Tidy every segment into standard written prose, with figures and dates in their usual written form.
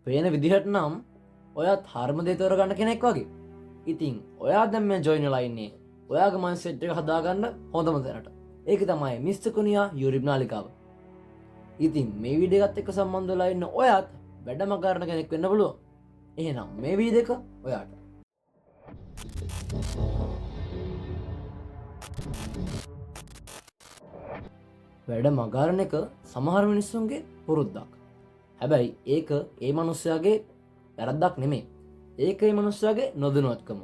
පේන විදිහට නම් ඔයත් හර්මදේ තෝරගන්න කෙනෙක් වගේ. ඉතින් ඔයා දැන් මේ ජොයින් වෙලා ඉන්නේ ඔයාගේ මයින්ඩ්සෙට් එක හදාගන්න හොඳම තැනට. ඒක තමයි මිස්ටර් කුනියා යුරිබ් නාලිකාව. ඉතින් මේ වීඩියෝ එකත් එක්ක සම්බන්ධ වෙලා ඉන්න ඔයාත් වැඩම කරන කෙනෙක් වෙන්න පුළුවන්. එහෙනම් මේ වීඩියෝ එක ඔයාට. වැඩ මගාරණ එක සමහර මිනිස්සුන්ගේ පුරුද්දක්. හැබැයි ඒක ඒ මනුස්සයාගේ වැරද්දක් නෙමේ. ඒක ඒ මනුස්සයාගේ නොදැනුවත්කම.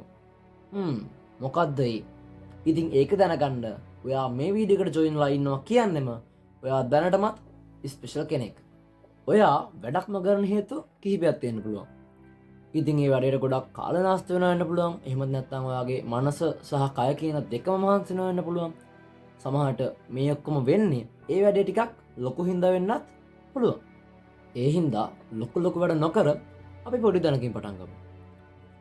මොකක්ද ඒ? ඉතින් ඒක දැනගන්න ඔයා මේ වීඩියෝ එකට ජොයින් වෙලා ඉන්නවා කියන්නෙම ඔයා දැනටමත් ස්පෙෂල් කෙනෙක්. ඔයා වැඩක් නොකරන හේතු කිහිපයක් තියෙන්න පුළුවන්. ඉතින් ඒ වැඩේට ගොඩක් කාල නාස්ති වෙනවා වෙන්න පුළුවන්. එහෙමත් නැත්නම් ඔයාගේ මනස සහ කය කියන දෙකම මහන්සි වෙනවා වෙන්න පුළුවන්. සමහරට මේ ඔක්කොම වෙන්නේ ඒ වැඩේ ටිකක් ලොකු හින්දා වෙන්නත් පුළුවන්. ඒ හින්දා ලොකු වැඩ නොකර අපි පොඩි දැනකින් පටන් ගමු.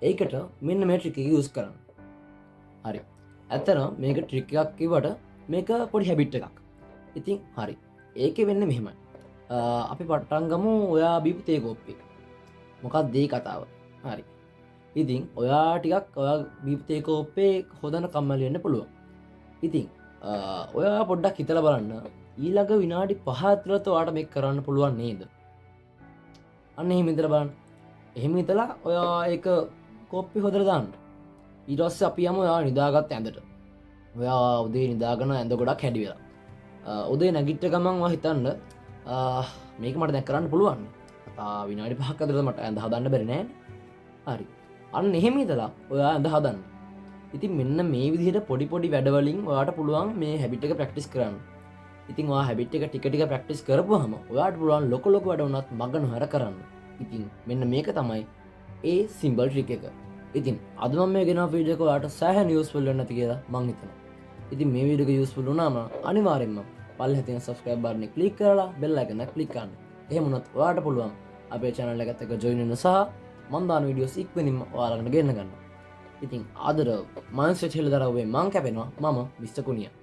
ඒකට මෙන්න මේ ට්‍රික් එක යූස් කරන්න. හරි. ඇත්තටම මේක ට්‍රික් එකක් කිව්වට මේක පොඩි හැබිට් එකක්. ඉතින් හරි. ඒකේ වෙන්නේ මෙහෙමයි. අපි පටන් ගමු ඔයා බීපු තේ කෝප්පේ. මොකක්ද ඒ කතාව? හරි. ඉතින් ඔයා ටිකක් ඔයා බීපු තේ කෝප්පේ හොදන කම්මැලි වෙන්න පුළුවන්. ඉතින් ඔයා පොඩ්ඩක් හිතලා බලන්න ඊළඟ විනාඩි 5 ඇතුළත ඔයාට මේක කරන්න පුළුවන් නේද? අන්න එහෙම හිතලා බලන්න. එහෙම හිතලා ඔයා ඒක කෝප්පේ හොදලා දාන්න. ඊට පස්සේ අපි යමු ඔයා නිදාගත්ත ඇඳට. ඔයා උදේ නිදාගෙන ඇඳ ගොඩක් හැඩි වෙලා. උදේ නැගිට ගමන් ඔයා හිතන්න මේක මට දැන් කරන්න පුළුවන්. විනාඩි 5ක් ඇතුළත මට ඇඳ හදන්න බැරි නෑනේ. හරි. අන්න එහෙම හිතලා ඔයා ඇඳ හදන්න. ඉතින් මෙන්න මේ විදිහට පොඩි වැඩවලින් ඔයාට පුළුවන් මේ හැබිට් එක ප්‍රැක්ටිස් කරන්න. ඉතින් ඔයා හැබිට් එක ටික ප්‍රැක්ටිස් කරපුවාම ඔයාට පුළුවන් ලොකු වැඩ වුණත් මග නොහැර කරන්න. ඉතින් මෙන්න මේක තමයි ඒ සිම්බල් ට්‍රික් එක. ඉතින් අද මම මේ ගෙනාව වීඩියෝ එක ඔයාට සෑහෙන යූස්ෆුල් වෙන්න ඇති කියලා මං හිතනවා. ඉතින් මේ වීඩියෝ එක යූස්ෆුල් වුණාම අනිවාර්යෙන්ම පල්ලෙහා තියෙන subscribe button එක ක්ලික් කරලා bell icon එක ක්ලික් කරන්න. එහෙම වුණොත් ඔයාට පුළුවන් අපේ channel එකත් එක්ක join වෙන්න සහ මම දාන වීඩියෝස් ඉක්මනින්ම ඔයාලට ගෙන්න ගන්න. ඉතින් ආදර මයින්ඩ්සෙට් හෙළ දරවුවේ මං කැපෙනවා මම මිස්ටර් කුනියා.